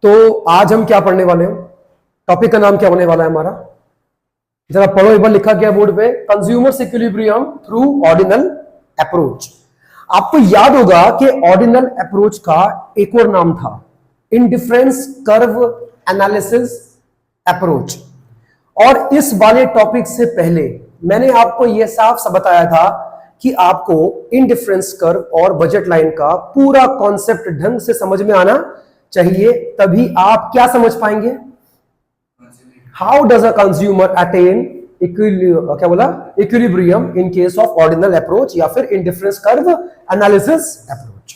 तो आज हम क्या पढ़ने वाले हैं? टॉपिक का नाम क्या होने वाला है हमारा? जरा पढ़ो एक बार, लिखा गया बोर्ड पे, consumer equilibrium through ordinal approach. आपको याद होगा कि ऑर्डिनल अप्रोच का एक और नाम था इंडिफरेंस कर्व एनालिसिस अप्रोच। और इस वाले टॉपिक से पहले मैंने आपको यह साफ बताया था कि आपको इंडिफरेंस कर्व और बजट लाइन का पूरा कॉन्सेप्ट ढंग से समझ में आना चाहिए, तभी आप क्या समझ पाएंगे? How does a consumer attain equilibrium in case of ordinal approach या फिर इंडिफरेंस कर्व एनालिसिस अप्रोच।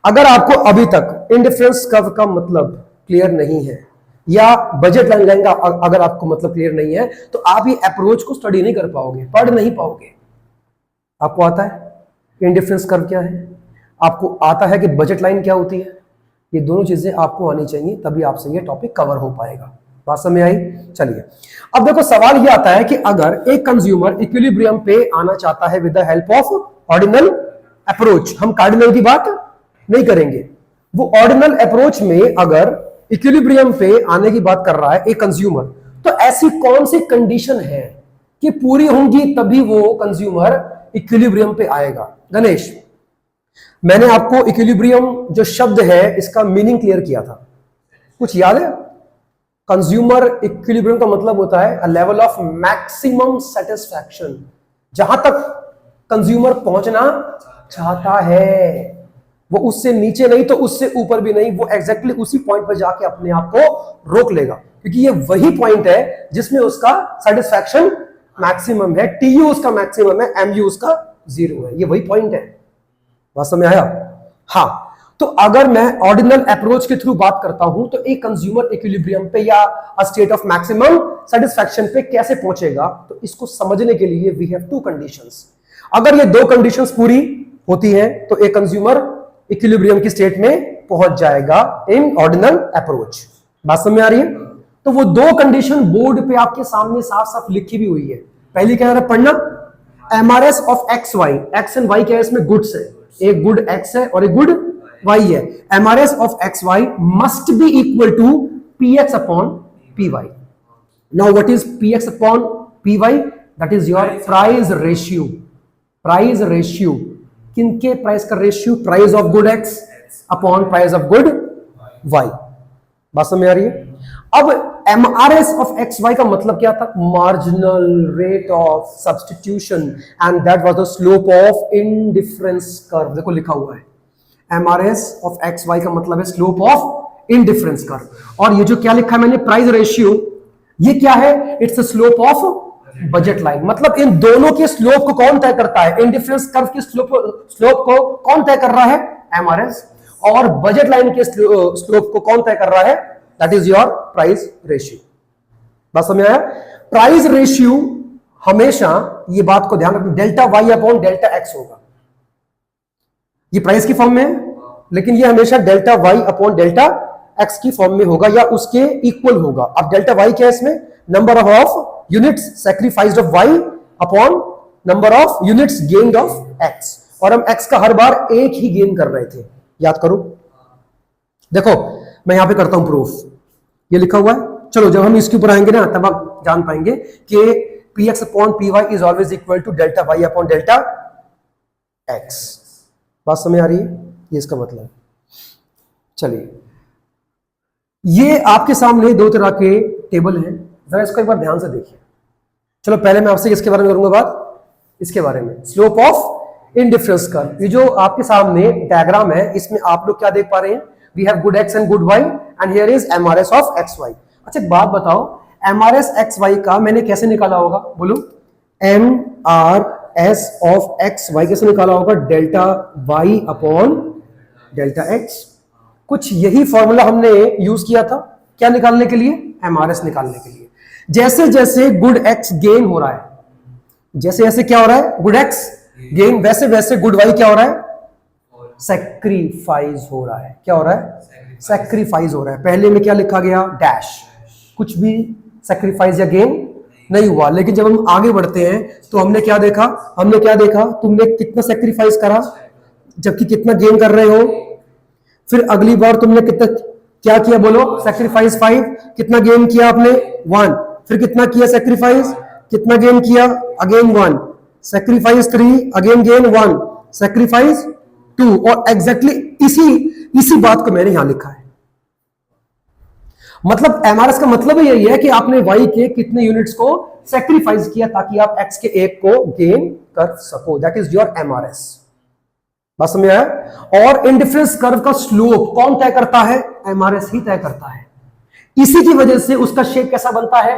अगर आपको अभी तक इंडिफरेंस कर्व का मतलब क्लियर नहीं है या बजट लाइन का अगर आपको मतलब क्लियर नहीं है, तो आप ये अप्रोच को स्टडी नहीं कर पाओगे, पढ़ नहीं पाओगे। आपको आता है इंडिफरेंस कर्व क्या है, आपको आता है कि बजट लाइन क्या होती है, ये दोनों चीजें आपको आनी चाहिए, तभी आपसे ये टॉपिक कवर हो पाएगा। बात समझ आई? चलिए अब देखो, सवाल ये आता है कि अगर एक कंज्यूमर इक्विलिब्रियम पे आना चाहता है with the help of ordinal approach, हम कार्डिनल की बात नहीं करेंगे, वो ऑर्डिनल अप्रोच में अगर इक्विलिब्रियम पे आने की बात कर रहा है एक कंज्यूमर, तो ऐसी कौन सी कंडीशन है कि पूरी होंगी तभी वो कंज्यूमर इक्विलिब्रियम पे आएगा? गणेश, मैंने आपको इक्विलिब्रियम जो शब्द है इसका मीनिंग क्लियर किया था, कुछ याद है? कंज्यूमर इक्विलिब्रियम का मतलब होता है a level of maximum satisfaction, जहां तक कंज्यूमर पहुंचना चाहता है, वो उससे नीचे नहीं तो उससे ऊपर भी नहीं, वो एग्जैक्टली उसी पॉइंट पर जाके अपने आप को रोक लेगा, क्योंकि ये वही पॉइंट है जिसमें उसका सेटिस्फैक्शन मैक्सिमम है, टीयू उसका मैक्सिमम है, एमयू उसका 0 है, ये वही पॉइंट है। बात समझ आया? हाँ, तो अगर मैं ऑर्डिनल अप्रोच के थ्रू बात करता हूं तो एक कंज्यूमर इक्विलिब्रियम पे या a state of maximum satisfaction पे कैसे पहुंचेगा, तो इसको समझने के लिए वी हैव टू कंडीशंस। अगर ये दो कंडीशंस पूरी होती हैं तो एक कंज्यूमर इक्विलिब्रियम की स्टेट में पहुंच जाएगा इन ऑर्डिनल अप्रोच। बात समझ में आ रही है? तो वो दो कंडीशन बोर्ड पे आपके सामने साफ साफ लिखी भी हुई है। पहली क्या है पढ़ना, MRS of X Y, X and Y क्या है इसमें? गुड्स है, एक गुड एक्स है और एक गुड वाई है। MRS of X Y must be equal to PX upon PY. Now what is PX upon PY? That is your price ratio. Price ratio किनके प्राइस का रेशियो? Price of good X upon price of good Y. बात समझ में आ रही है? अब MRS of X Y का मतलब क्या था? Marginal rate of substitution, and that was the slope of indifference curve. देखो लिखा हुआ है एमआरएस ऑफ एक्स वाई का मतलब है स्लोप ऑफ इंडिफरेंस कर्व। और ये जो क्या लिखा है मैंने, प्राइस रेशियो, ये क्या है? It's the slope of budget line. मतलब इन दोनों के स्लोप को कौन तय करता है? इंडिफरेंस कर्व के स्लोप को कौन तय कर रहा है? एमआरएस। और बजट लाइन के स्लोप को कौन तय कर रहा है? That is your price ratio. बात समझ आया? प्राइस रेशियो हमेशा, ये बात को ध्यान रखना, delta Y upon delta X होगा। ये प्राइस की फॉर्म में है, लेकिन ये हमेशा delta Y upon delta X की फॉर्म में होगा या उसके इक्वल होगा। अब डेल्टा वाई क्या है इसमें? Number of units sacrificed of Y upon number of units gained of X. और हम एक्स का हर बार एक ही गेन कर रहे थे, याद करो। देखो मैं यहां पे करता हूं प्रूफ, ये लिखा हुआ है। चलो जब हम इसके ऊपर आएंगे ना तब आप जान पाएंगे कि P X upon P Y is always equal to delta Y upon delta X. बात समझ आ रही है? ये इसका मतलब। चलिए, ये आपके सामने दो तरह के टेबल हैं, जरा इसको एक बार ध्यान से देखिए। चलो पहले मैं आपसे इसके बारे में करूंगा बात, इसके बारे में स्लोप ऑफ इंडिफरेंस कर्व। ये जो आपके सामने डायग्राम है, इसमें आप लोग क्या देख पा रहे हैं? We have good X and good Y and here is MRS of X Y. अच्छा एक बात बताओ, एमआरएस एक्स वाई का मैंने कैसे निकाला होगा? बोलो, एमआरएस ऑफ एक्स वाई कैसे निकाला होगा? Delta Y upon delta X. कुछ यही फॉर्मूला हमने यूज किया था, क्या निकालने के लिए? एमआरएस निकालने के लिए। जैसे जैसे गुड एक्स गेन हो रहा है, जैसे जैसे क्या हो रहा है? गुड एक्स गेन, वैसे वैसे गुड वाई क्या हो रहा है? सैक्रिफाइस हो रहा है। क्या हो रहा है? सैक्रिफाइस हो रहा है। पहले में क्या लिखा गया? डैश, कुछ भी सैक्रिफाइस या गेन नहीं हुआ। लेकिन जब हम आगे बढ़ते हैं तो हमने क्या देखा? तुमने कितना सैक्रिफाइस करा जबकि कितना गेन कर रहे हो। फिर अगली बार तुमने क्या किया बोलो, सेक्रीफाइस 5, कितना गेन किया आपने 1, फिर कितना किया सेक्रीफाइस, कितना गेन किया, again 1, sacrifice 3, again gain 1, sacrifice 2, और एग्जैक्टली इसी बात को मैंने यहां लिखा है। मतलब एमआरएस का मतलब यही है कि आपने वाई के कितने यूनिट्स को सेक्रीफाइस किया ताकि आप एक्स के एक को गेन कर सको, दैट इज योर एमआरएस। बात समझ आया? और इंडिफरेंस कर्व का स्लोप कौन तय करता है? एमआरएस ही तय करता है। इसी की वजह से उसका शेप कैसा बनता है?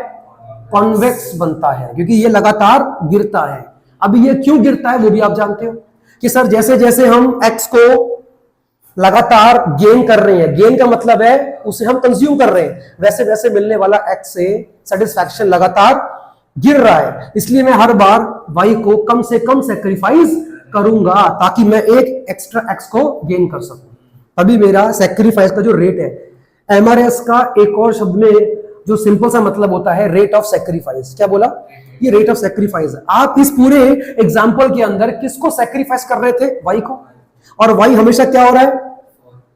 कॉन्वेक्स बनता है, क्योंकि ये लगातार गिरता है। अभी ये क्यों गिरता है वो भी आप जानते हो कि सर जैसे जैसे हम एक्स को लगातार गेन कर रहे हैं, गेन का मतलब है उसे हम कंज्यूम कर रहे हैं, वैसे वैसे मिलने वाला एक्स से सेटिस्फैक्शन लगातार गिर रहा है। इसलिए मैं हर बार वाई को कम से कम सेक्रीफाइस करूंगा ताकि मैं एक एक्स्ट्रा एक्स को गेन कर सकूं, तभी मेरा सेक्रीफाइस का जो रेट है। एमआरएस का एक और शब्द में जो सिंपल सा मतलब होता है रेट ऑफ सेक्रीफाइस। क्या बोला? ये रेट ऑफ सेक्रीफाइस है। आप इस पूरे एग्जांपल के अंदर किसको सेक्रीफाइस कर रहे थे? वाई को। और वाई हमेशा क्या हो रहा है?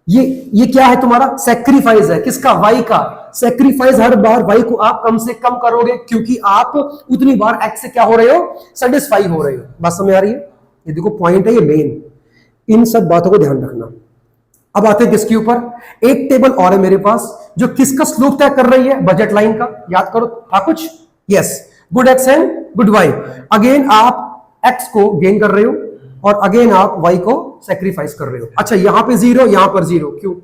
ये क्या है तुम्हारा? सेक्रीफाइस है। किसका? वाई का। सेक्रीफाइस हर बार वाई को आप कम से कम करोगे क्योंकि आप उतनी बार एक्स से क्या हो रहे हो? सेटिस्फाई हो रहे हो। बात समझ आ रही है? ये देखो पॉइंट है ये मेन, इन सब बातों को ध्यान रखना। अब आते हैं किसके ऊपर? एक टेबल और है मेरे पास जो किसका स्लोप तय कर रही है? बजट लाइन का। याद करो था कुछ? Yes, good X and good Y. Again आप एक्स को गेन कर रहे हो और अगेन आप वाई को सेक्रीफाइस कर रहे हो। अच्छा, यहां पे 0, यहां पर 0, क्यों?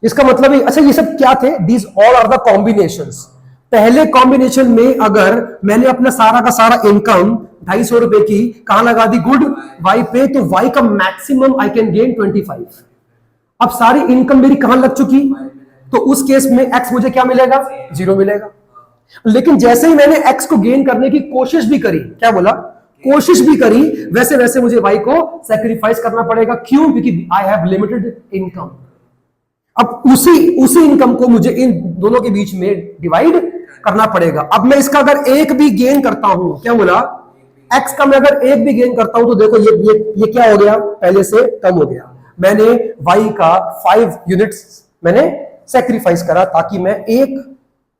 इसका मतलब है, अच्छा ये सब क्या थे? These all are the combinations. पहले कॉम्बिनेशन में अगर मैंने अपना सारा का सारा इनकम 250 रुपए की कहां लगा दी? गुड वाई पे, तो वाई का मैक्सिमम आई कैन गेन 25। अब सारी इनकम मेरी कहां लग चुकी? तो उस केस में एक्स मुझे क्या मिलेगा? 0 मिलेगा। लेकिन जैसे ही मैंने एक्स को गेन करने की कोशिश भी करी, क्या बोला? कोशिश भी करी, वैसे वैसे मुझे वाई को सेक्रीफाइस करना पड़ेगा। क्यों? क्योंकि आई हैव लिमिटेड इनकम। अब उसी इनकम को मुझे इन दोनों के बीच में डिवाइड करना पड़ेगा। अब मैं इसका अगर एक भी गेन करता हूं, क्या बोला? एक्स का मैं अगर एक भी गेन करता हूं तो देखो ये क्या हो गया? पहले से कम हो गया। मैंने वाई का 5 यूनिट्स मैंने सेक्रीफाइस करा ताकि मैं एक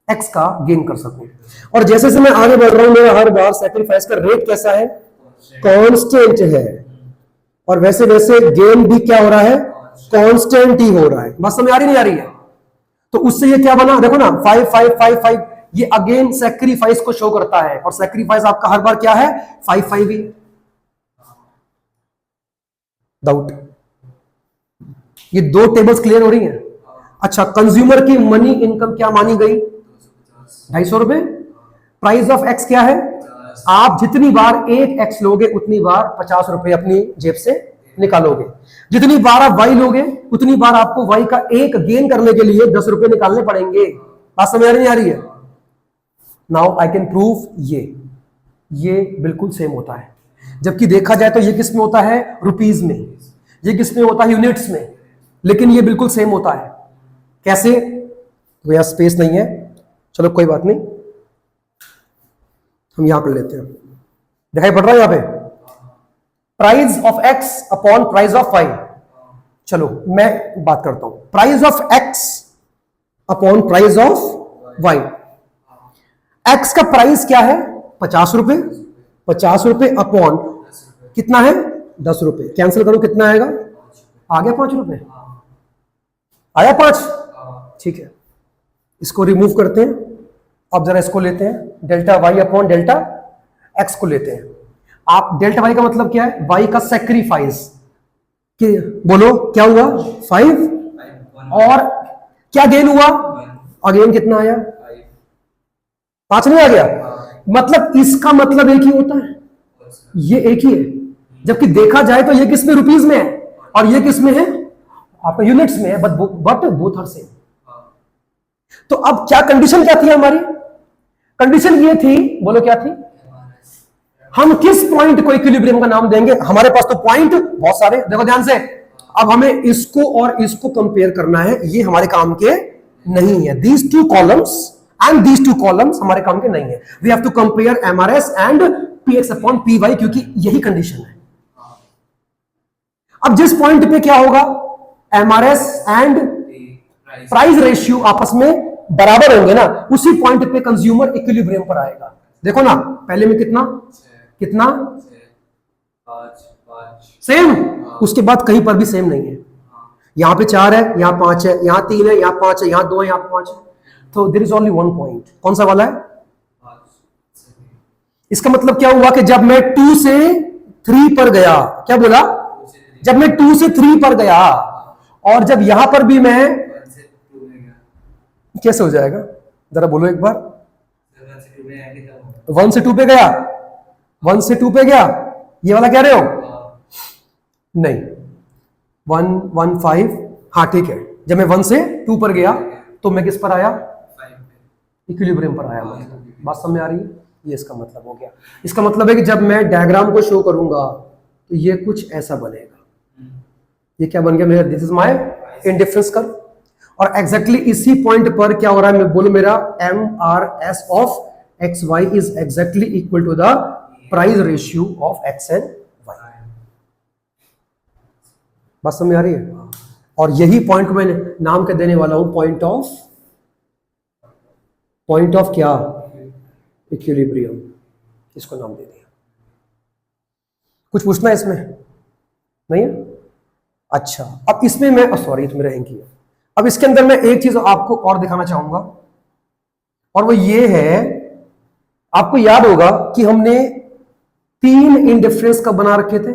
एक्स का गेन कर सकूं। और जैसे जैसे मैं आगे बढ़ रहा हूं, मेरा हर बार सेक्रीफाइस का रेट कैसा है? कांस्टेंट है। और वैसे वैसे गेन भी क्या हो रहा है? कांस्टेंट ही हो रहा है। बात समझ आ रही नहीं आ रही है? तो उससे ये क्या बना? देखो ना, 5 5 5 5, ये अगेन सेक्रीफाइस को शो करता है। और सेक्रीफाइस आपका हर बार क्या है? 5 5 ही। डाउट? ये दो टेबल्स क्लियर हो रही हैं? अच्छा, कंज्यूमर की मनी इनकम क्या मानी गई? 250 रुपए। प्राइस ऑफ एक्स क्या है? आप जितनी बार एक एक्स लोगे उतनी बार 50 रुपए अपनी जेब से निकालोगे। जितनी बार आप वाई लोगे उतनी बार आपको वाई का एक गेन करने के लिए 10 रुपए निकालने पड़ेंगे। बात समझ आ रही है? नाउ आई कैन प्रूव ये बिल्कुल सेम होता है। जबकि देखा जाए तो ये किस में होता है? रुपीज में। ये किस में होता है? यूनिट्स में। लेकिन ये बिल्कुल सेम होता है। कैसे? तो यहां स्पेस नहीं है, चलो कोई बात नहीं, हम यहां कर लेते हैं। दिखाई पड़ रहा है यहां पे? Price of X upon price of Y. चलो मैं बात करता हूं। Price of X upon price of Y. X का प्राइस क्या है? 50 रुपए। 50 रुपए अपॉन कितना है? 10 रुपए। कैंसिल करो, कितना आएगा? आ गया 5 रुपए। आया 5? ठीक है, इसको रिमूव करते हैं। अब जरा इसको लेते हैं, delta Y upon delta X को लेते हैं। आप डेल्टा वाई का मतलब क्या है? वाई का सेक्रीफाइस। कि बोलो क्या हुआ? 5। और क्या गेन हुआ? अगेन कितना आया? 5 नहीं आ गया? मतलब इसका मतलब एक ही होता है, ये एक ही है। जबकि देखा जाए तो ये किस में? रुपीज में है, और ये किस में है? आपका यूनिट्स में है। But both are same. तो अब क्या कंडीशन क्या थी हमारी? कंडीशन ये थी, बोलो क्या थी? हम किस पॉइंट को इक्विलिब्रियम का नाम देंगे? हमारे पास तो पॉइंट बहुत सारे, देखो ध्यान से। अब हमें इसको और इसको कंपेयर करना है, ये हमारे काम के नहीं है। These two columns and these two columns हमारे काम के नहीं है। We have to compare MRS and PX upon PY, क्योंकि यही कंडीशन है। अब जिस पॉइंट पे क्या होगा? एमआरएस एंड प्राइस रेशियो आपस में बराबर होंगे ना, उसी पॉइंट पे कंज्यूमर इक्विलिब्रियम पर आएगा। देखो ना, पहले में कितना कितना सेम, उसके बाद कहीं पर भी सेम नहीं है। यहां पे 4 है, यहां 5 है, यहां 3 है, यहां 5 है, यहां 2 है, यहां 5 है। तो there is only one point. कौन सा वाला है? इसका मतलब क्या हुआ कि जब मैं 2 से 3 पर गया, क्या बोला? जब मैं 2 से 3 पर गया, और जब यहां पर भी मैं, कैसे हो जाएगा जरा बोलो एक बार। 1 से 2 पे गया, 1 से 2 पे गया, ये वाला कह रहे हो? नहीं, 1 1 5, हाँ ठीक है। जब मैं 1 से 2 पर गया तो मैं किस पर आया? इक्विलिब्रियम पर आया। मतलब बात समझ में आ रही है? ये इसका मतलब हो गया। इसका मतलब है कि जब मैं डायग्राम को शो करूंगा तो ये कुछ ऐसा बनेगा। ये क्या बन गया मेरा? This is my indifference curve. और एग्जैक्टली इसी पॉइंट पर क्या हो रहा है? मैं बोलूं मेरा MRS of XY is exactly equal to the price ratio of X and Y। बात समझ में आ रही है? और यही पॉइंट मैं नाम के देने वाला हूं पॉइंट ऑफ क्या? इक्विलिब्रियम। इसको नाम दे दिया। कुछ पूछना है इसमें? नहीं है? अच्छा, अब इसमें मैं सॉरी तुम्हें रहेंगी। अब इसके अंदर मैं एक चीज आपको और दिखाना चाहूंगा, और वो ये है, आपको याद होगा कि हमने 3 इंडिफरेंस कब बना रखे थे,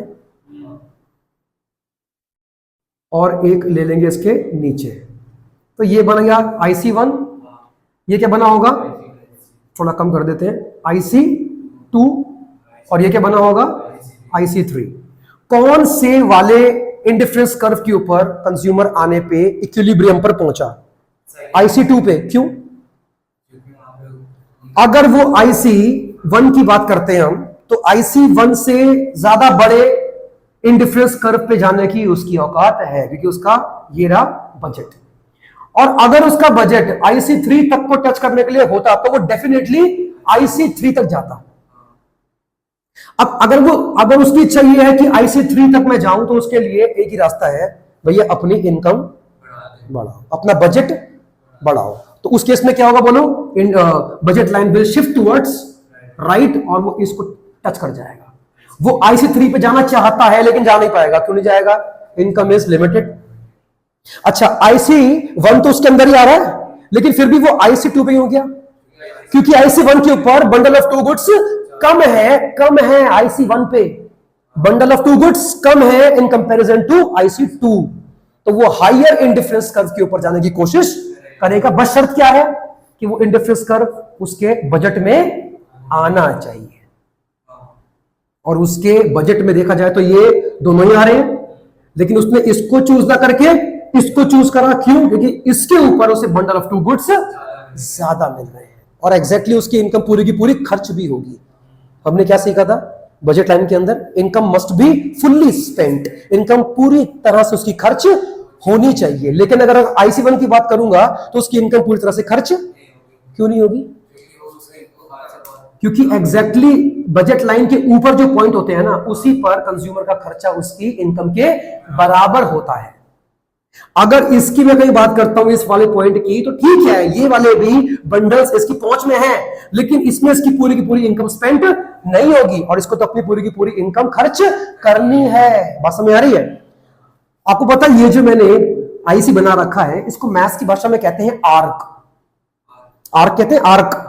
और एक ले लेंगे इसके नीचे। तो ये बन गया IC1, ये क्या बना होगा? थोड़ा कम कर देते हैं, IC2, और ये क्या बना होगा? IC3। कौन से वाले इंडिफरेंस कर्व के ऊपर कंज्यूमर आने पे इक्विलिब्रियम पर पहुंचा? IC2 पे। क्यों? अगर वो IC1 की बात करते हैं हम, तो IC1 से ज्यादा बड़े इंडिफरेंस कर्व पे जाने की उसकी औकात है, क्योंकि उसका ये रहा बजट। और अगर उसका बजट IC3 तक को टच करने के लिए होता तो वो डेफिनेटली IC3 तक जाता। अब अगर उसकी इच्छा ये है कि IC3 तक मैं जाऊं, तो उसके लिए एक ही रास्ता है, भैया अपनी इनकम बढ़ाओ, अपना बजट बढ़ाओ। तो उस केस में क्या होगा बोलो? Budget line will shift towards right, और वो इसको टच कर जाएगा। वो IC3 पे जाना चाहता है लेकिन जा नहीं पाएगा। क्यों नहीं जाएगा? Income is limited. अच्छा, IC1 तो उसके अंदर ही आ रहा है, लेकिन फिर भी वो IC2 पे हो गया, क्योंकि IC1 के ऊपर बंडल ऑफ 2 गुड्स कम है IC1 पे। बंडल ऑफ 2 गुड्स कम है इन कंपैरिजन टू IC2। तो वो हायर इंडिफरेंस कर्व के ऊपर जाने की कोशिश करेगा। बस शर्त क्या है? कि वो इंडिफरेंस कर्व उसके बजट में आना चाहिए, और उसके बजट में देखा जाए तो ये दोनों ही आ रहे हैं, लेकिन उसने इसको चूज ना करके इसको चूज करा। क्यों? क्योंकि इसके ऊपर उसे बंडल ऑफ 2 गुड्स ज्यादा मिल रहे हैं, और एग्जैक्टली उसकी इनकम पूरी की पूरी खर्च भी होगी। हमने क्या सीखा था बजट लाइन के अंदर? Income must be fully spent. Income पूरी तरह से उसकी खर्च होनी चाहिए। लेकिन अगर IC1 की बात करूंगा तो उसकी इनकम पूरी तरह से खर्च क्यों नहीं होगी? क्योंकि एग्जैक्टली बजट लाइन के ऊपर जो पॉइंट होते हैं ना, उसी पर कंज्यूमर का खर्चा उसकी इनकम के बराबर होता है। अगर इसकी मैं कहीं बात करता हूं इस वाले पॉइंट की, तो ठीक है, ये वाले भी बंडल्स इसकी पहुंच में हैं, लेकिन इसमें इसकी पूरी की पूरी इनकम स्पेंड नहीं होगी, और इसको तो अपनी पूरी की पूरी इनकम खर्च करनी है। बात समझ आ रही है? आपको पता है ये जो मैंने IC बना रखा है, इसको मैथ्स की भाषा में कहते हैं आर्क। आर्क कहते हैं आर्क।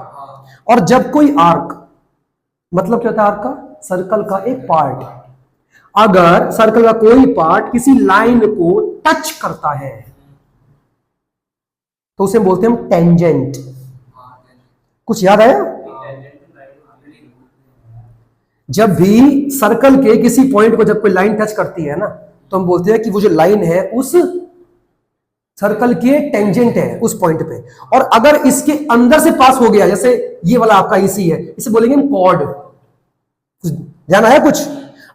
और जब कोई आर्क, मतलब क्या होता है आर्क का? सर्कल का एक पार्ट। अगर सर्कल का कोई पार्ट किसी लाइन को टच करता है तो उसे बोलते हैं हम टेंजेंट। कुछ याद आया? जब भी सर्कल के किसी पॉइंट को जब कोई लाइन टच करती है ना, तो हम बोलते हैं कि वो जो लाइन है उस सर्कल के टेंजेंट है उस पॉइंट पे। और अगर इसके अंदर से पास हो गया, जैसे ये वाला आपका IC है, इसे बोलेंगे हम कॉर्ड। जाना है कुछ?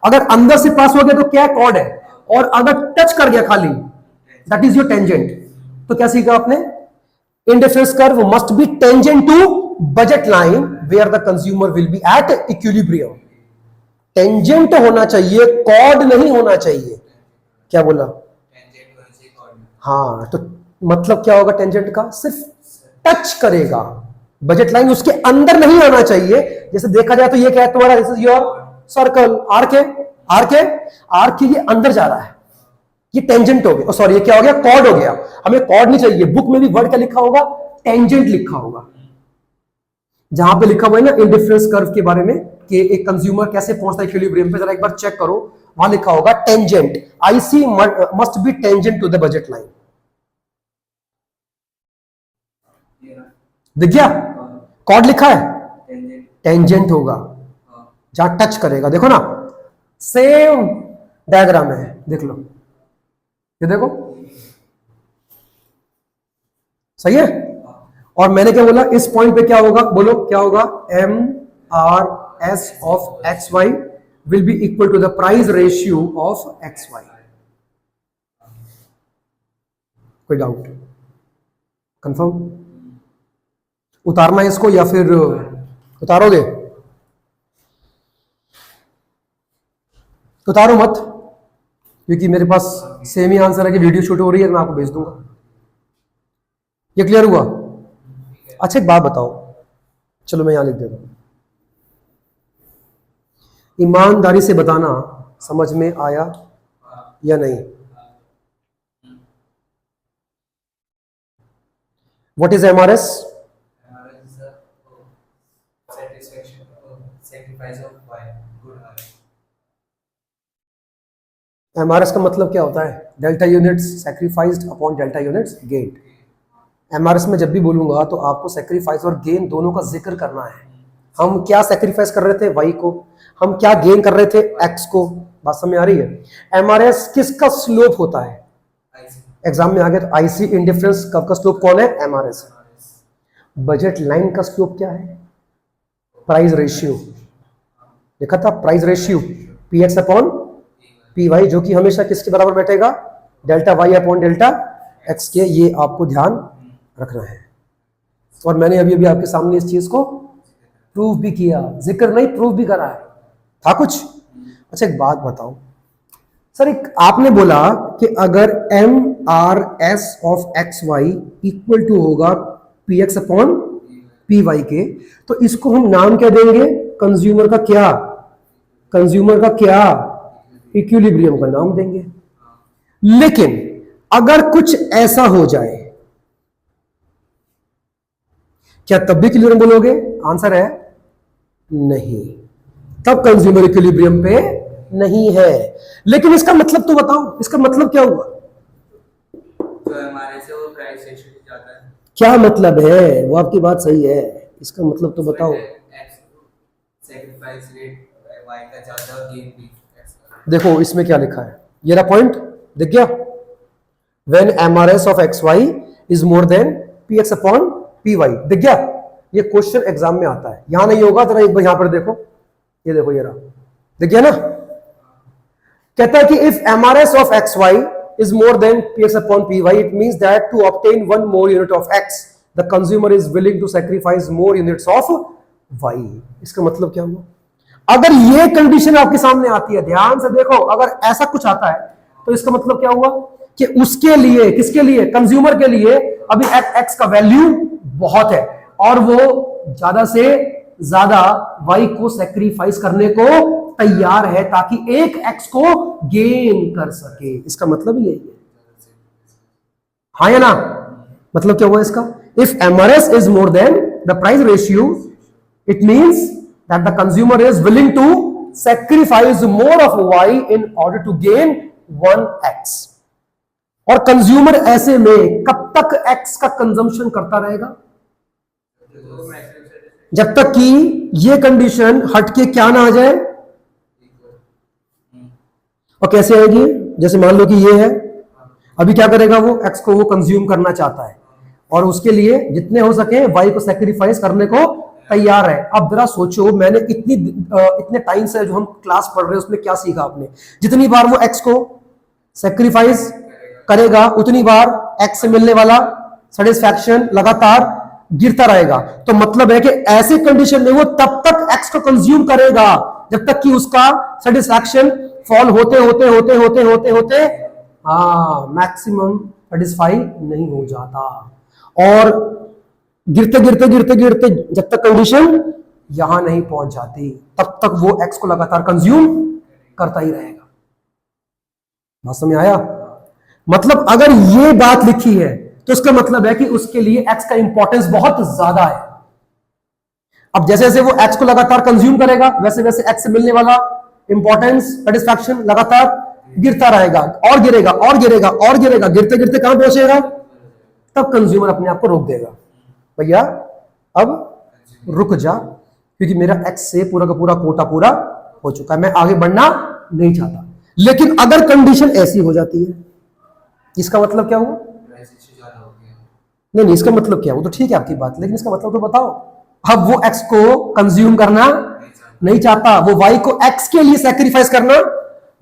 अगर अंदर से पास हो गया तो क्या कॉर्ड है, और अगर टच कर गया खाली, दैट इज योर टेंजेंट। तो क्या सीखा आपने? Indifference curve must be tangent to budget line where the consumer will be at equilibrium. Tangent होना चाहिए, कॉर्ड नहीं होना चाहिए। क्या बोला? हाँ, तो मतलब क्या होगा टेंजेंट का? सिर्फ टच करेगा, बजट लाइन उसके अंदर नहीं आना चाहिए। जैसे देखा जाए तो ये क्या है तुम्हारा, this is your circle, arc है, आर्क है, आर्क के ये अंदर जा रहा है, ये टेंजेंट हो गया, सॉरी ये क्या हो गया, कॉर्ड हो गया। हमें कॉर्ड नहीं चाहिए, बुक में भी वर्ड क्या लिखा होगा, टेंजेंट लिखा होगा। जहां पे लिखा हुआ है ना इंडिफरेंस कर्व के बारे में कि एक कंज्यूमर कैसे पहुंचता है इक्विलिब्रियम पे, जरा एक बार चेक करो, वहां लिखा होगा tangent, IC must be tangent to the budget line. दिख गया? कॉर्ड लिखा है, टेंजेंट होगा जहां टच करेगा। देखो ना सेम डायग्राम है, देख लो, ये देखो सही है। और मैंने क्या बोला, इस पॉइंट पे क्या होगा, बोलो क्या होगा, M R S of X Y will be equal to the price ratio of X Y. कोई डाउट? कंफर्म? उतारना है इसको या फिर उतारोगे? उतारो मत, क्योंकि मेरे पास सेम ही आंसर है कि वीडियो शूट हो रही है, मैं आपको भेज दूंगा। ये क्लियर हुआ? अच्छा एक बात बताओ, चलो मैं यहां लिख देता हूं, ईमानदारी से बताना समझ में आया या नहीं? What is MRS? एमआरएस का मतलब क्या होता है? Delta units sacrificed upon delta units gain. MRS में जब भी बोलूंगा तो आपको सैक्रिफाइस और गेन दोनों का जिक्र करना है। हम क्या सैक्रिफाइस कर रहे थे, वाई को, हम क्या गेन कर रहे थे, एक्स को। बात समझ आ रही है? एमआरएस किसका स्लोप होता है? एग्जाम में आ गया तो आईसी इंडिफरेंस कर्व का स्लोप कौन है? एमआरएस। बजट लाइन का स्लोप क्या है? Price ratio. देखा था price ratio, P X upon P Y, जो कि हमेशा किसके बराबर बैठेगा? Delta Y upon delta X के। ये आपको ध्यान रखना है। और मैंने अभी अभी आपके सामने इस चीज को प्रूव भी किया, जिक्र नहीं प्रूव भी करा है। था कुछ? अच्छा एक बात बताओ सर, एक आपने बोला कि अगर M R S of X Y equal to होगा P X upon P Y के, तो इसको हम नाम क्या देंगे? कंज्यूमर का क्या? कंज्यूमर का क्या? इक्विलिब्रियम का नाम देंगे। लेकिन अगर कुछ ऐसा हो जाए, क्या तब भी इक्विलिब्रियम बोलोगे? आंसर है नहीं, तब कंज्यूमर इक्विलिब्रियम पे नहीं है। लेकिन इसका मतलब तो बताओ, इसका मतलब क्या हुआ? तो हमारे से वो प्राइस रेशियो जाता है। क्या मतलब है? वो आपकी बात सही है, इसका मतलब तो बताओ। सैक्रिफाइस रेट वाई का ज्यादा और गेन भी। देखो इसमें क्या लिखा है, ये रहा पॉइंट, दिख गया? When MRS of X Y is more than P X upon P Y, दिख गया? ये क्वेश्चन एग्जाम में आता है, यहां नहीं होगा, जरा एक बार यहां पर देखो, ये देखो, ये रहा, दिख गया ना? कहता है कि if MRS of X Y is more than px upon py, it means that to obtain one more unit of x the consumer is willing to sacrifice more units of y। इसका मतलब क्या हुआ? अगर ये condition आपके सामने आती है, ध्यान से देखो, अगर ऐसा कुछ आता है तो इसका मतलब क्या हुआ कि उसके लिए, किसके लिए? कंज्यूमर के लिए अभी x का वैल्यू बहुत है और वो ज्यादा से ज्यादा y को सैक्रिफाइस करने को तैयार है ताकि एक x को गेन कर सके। इसका मतलब यही है, हाँ या ना? मतलब क्या हुआ इसका? If MRS is more than the price ratio, it means that the consumer is willing to sacrifice more of y in order to gain 1x। और कंज्यूमर ऐसे में कब तक x का कंजम्पशन करता रहेगा? जब तक कि ये कंडीशन हटके क्या ना आ जाए। और कैसे आएगी? जैसे मान लो कि ये है, अभी क्या करेगा वो? एक्स को वो कंज्यूम करना चाहता है और उसके लिए जितने हो सके वाई को सैक्रिफाइस करने को तैयार है। अब जरा सोचो, मैंने इतने टाइम से जो हम क्लास पढ़ रहे हैं उसमें क्या सीखा आपने? जितनी बार वो एक्स को सैक्रिफाइस करेगा उतनी बार एक्स से मिलने वाला सेटिस्फैक्शन लगातार गिरता रहेगा। तो मतलब है कि ऐसे कंडीशन में वो तब तक एक्स को कंज्यूम करेगा जब तक कि उसका सेटिस्फैक्शन फॉल होते होते होते होते होते होते मैक्सिमम सेटिस्फाई नहीं हो जाता, और गिरते गिरते गिरते गिरते जब तक कंडीशन यहां नहीं पहुंच जाती तब तक वो एक्स को लगातार कंज्यूम करता ही रहेगा। बात समझ में आया? मतलब अगर ये बात लिखी है तो इसका मतलब है कि उसके लिए एक्स का इंपॉर्टेंस बहुत ज्यादा है। अब जैसे जैसे वो एक्स को लगातार कंज्यूम करेगा वैसे वैसे एक्स से मिलने वाला इंपॉर्टेंस सेटिस्फैक्शन लगातार गिरता रहेगा, और गिरेगा और गिरेगा और गिरेगा, गिरते गिरते कहां पहुंचेगा? तब कंज्यूमर अपने आप को रोक देगा, भैया अब रुक जा, क्योंकि मेरा एक्स से पूरा का पूरा कोटा पूरा हो चुका है, मैं आगे बढ़ना नहीं चाहता। लेकिन अगर कंडीशन ऐसी हो जाती है, इसका मतलब क्या हुआ? प्राइस इश्यू ज्यादा हो गया। नहीं नहीं, इसका मतलब क्या? वो तो ठीक है आपकी बात, लेकिन इसका मतलब तो बताओ। अब वो एक्स को कंज्यूम करना नहीं चाहता, वो वाई को एक्स के लिए सैक्रिफाइस करना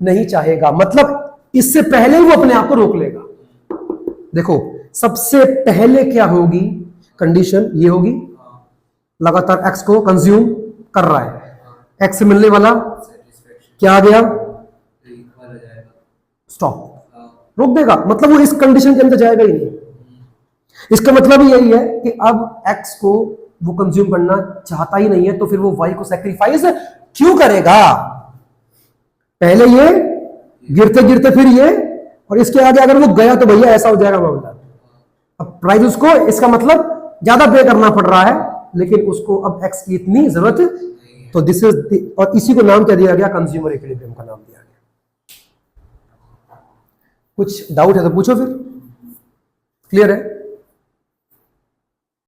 नहीं चाहेगा, मतलब इससे पहले वो अपने आप को रोक लेगा। देखो सबसे पहले क्या होगी कंडीशन? ये होगी लगातार एक्स को कंज्यूम कर रहा है, एक्स से मिलने वाला सेटिस्फैक्शन क्या आ गया? इक्वल हो जाएगा। स्टॉप, रोक देगा, मतलब वो इस कंडीशन के अंदर जाएगा ही नहीं। इसका मतलब यही है कि अब एक्स को वो कंज्यूम करना चाहता ही नहीं है, तो फिर वो वाई को सैक्रिफाइस क्यों करेगा? पहले ये गिरते गिरते फिर ये, और इसके आगे अगर वो गया तो भैया ऐसा हो जाएगा मामला। अब प्राइस उसको, इसका मतलब ज्यादा पे करना पड़ रहा है, लेकिन उसको अब एक्स की इतनी जरूरत, तो दिस इज, और इसी को नाम क्या दिया गया? कंज्यूमर इक्विलिब्रियम का नाम दिया गया। कुछ डाउट है तो पूछो फिर, क्लियर है?